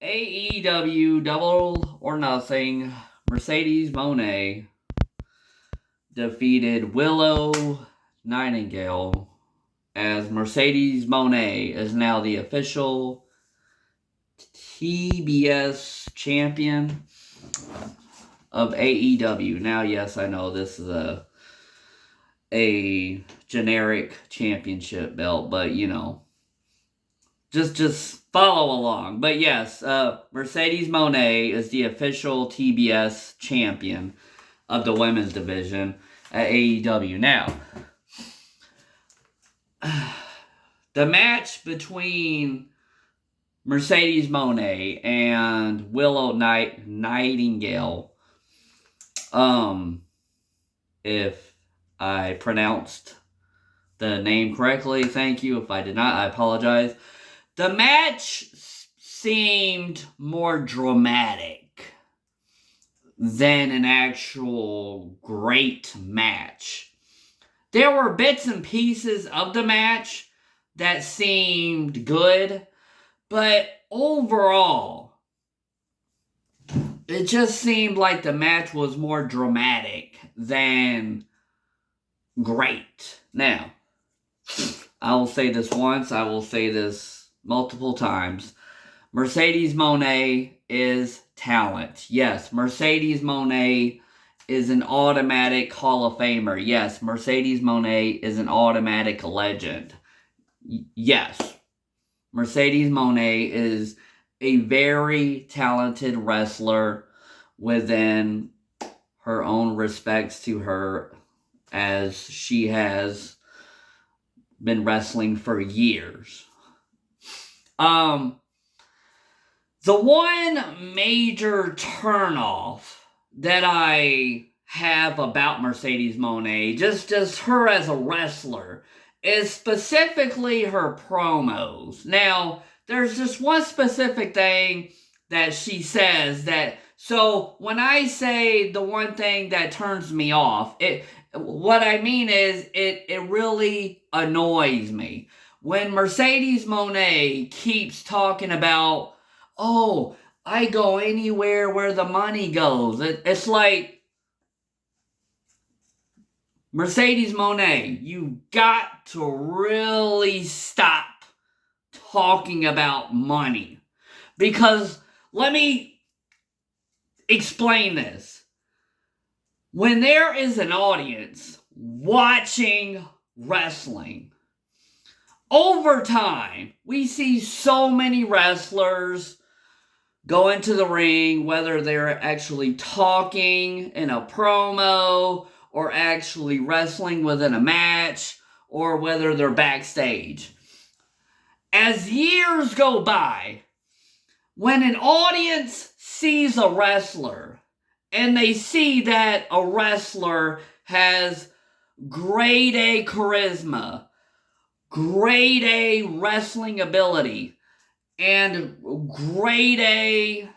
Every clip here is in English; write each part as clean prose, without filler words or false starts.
AEW Double or Nothing, Mercedes Mone defeated Willow Nightingale as Mercedes Mone is now the official TBS champion of AEW. Now, yes, I know this is a generic championship belt, but you know, just follow along. But yes, Mercedes Mone is the official TBS champion of the women's division at AEW. Now, the match between Mercedes Mone and Willow Nightingale, if I pronounced the name correctly, thank you. If I did not, I apologize. The match seemed more dramatic than an actual great match. There were bits and pieces of the match that seemed good, but overall, it just seemed like the match was more dramatic than great. Now, I will say this once, I will say this multiple times. Mercedes Mone is talent. Yes, Mercedes Mone is an automatic Hall of Famer. Yes, Mercedes Mone is an automatic legend. Yes, Mercedes Mone is a very talented wrestler within her own respects to her, as she has been wrestling for years. The one major turnoff that I have about Mercedes Mone, just her as a wrestler, is specifically her promos. Now, there's just one specific thing that she says that, so when I say the one thing that turns me off, what I mean is it really annoys me when Mercedes Mone keeps talking about, oh, I go anywhere where the money goes. It's like, Mercedes Mone, you got to really stop talking about money. Because, let me explain this. When there is an audience watching wrestling, over time, we see so many wrestlers go into the ring, whether they're actually talking in a promo, or actually wrestling within a match, or whether they're backstage. As years go by, when an audience sees a wrestler, and they see that a wrestler has grade A charisma, grade A wrestling ability, and grade A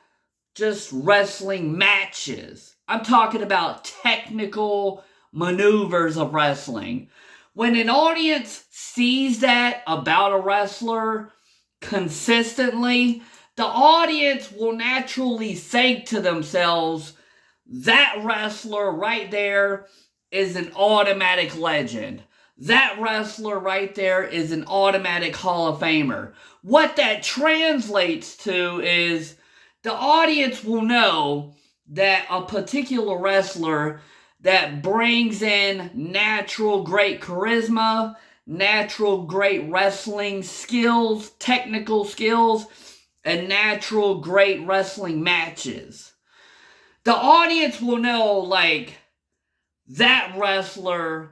just wrestling matches. I'm talking about technical maneuvers of wrestling. When an audience sees that about a wrestler consistently, the audience will naturally think to themselves, that wrestler right there is an automatic legend. That wrestler right there is an automatic Hall of Famer. What that translates to is the audience will know that a particular wrestler that brings in natural great charisma, natural great wrestling skills, technical skills, and natural great wrestling matches. The audience will know, like, that wrestler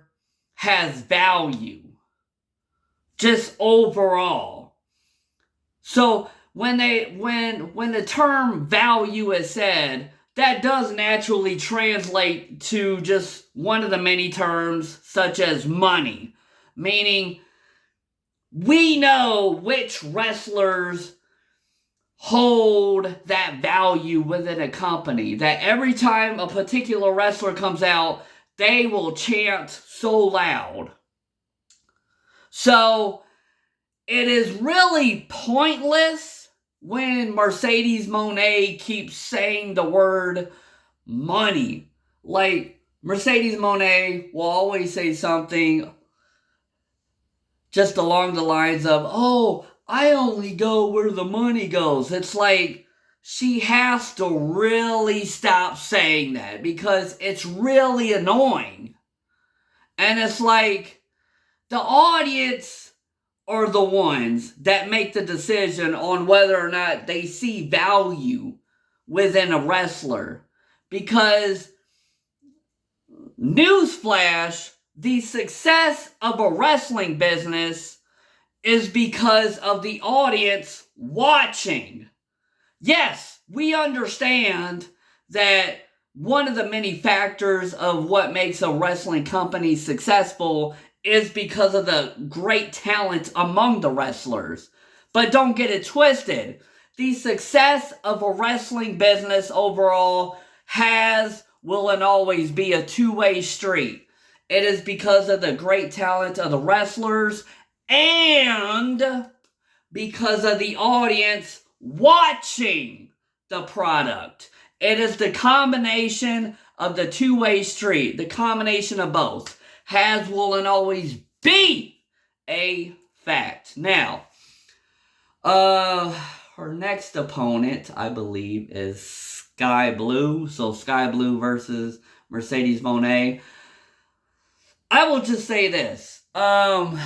has value, just overall. So when the term value is said, that does naturally translate to just one of the many terms, such as money. Meaning, we know which wrestlers hold that value within a company. That every time a particular wrestler comes out, they will chant so loud. So, it is really pointless when Mercedes Mone keeps saying the word money. Like, Mercedes Mone will always say something just along the lines of, oh, I only go where the money goes. It's like, she has to really stop saying that because it's really annoying. And it's like, the audience are the ones that make the decision on whether or not they see value within a wrestler. Because, newsflash, the success of a wrestling business is because of the audience watching. Yes, we understand that one of the many factors of what makes a wrestling company successful is because of the great talent among the wrestlers. But don't get it twisted. The success of a wrestling business overall will and always be a two-way street. It is because of the great talent of the wrestlers and because of the audience watching the product. It is the combination of the two-way street, the combination of both, will and always be a fact. Now, her next opponent, I believe, is Sky Blue. So Sky Blue versus Mercedes Mone. I will just say this. I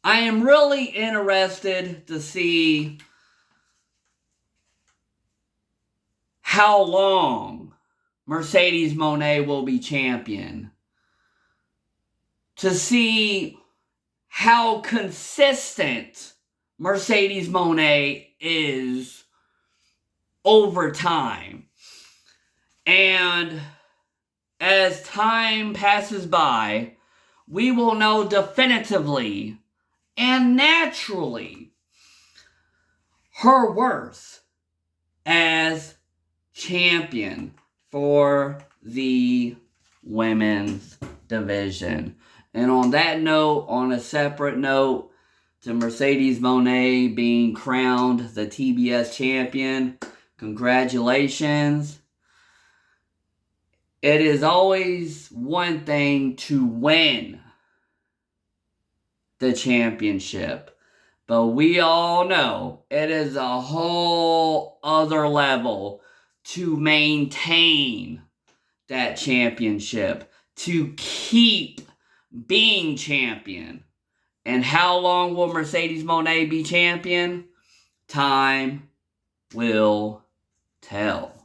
am really interested to see how long Mercedes Mone will be champion. To see how consistent Mercedes Mone is over time. And as time passes by, we will know definitively and naturally her worth as champion for the women's division. And on that note, on a separate note, to Mercedes Mone being crowned the TBS champion, congratulations. It is always one thing to win the championship, but we all know it is a whole other level to maintain that championship, to keep being champion. And how long will Mercedes Mone be champion? Time will tell.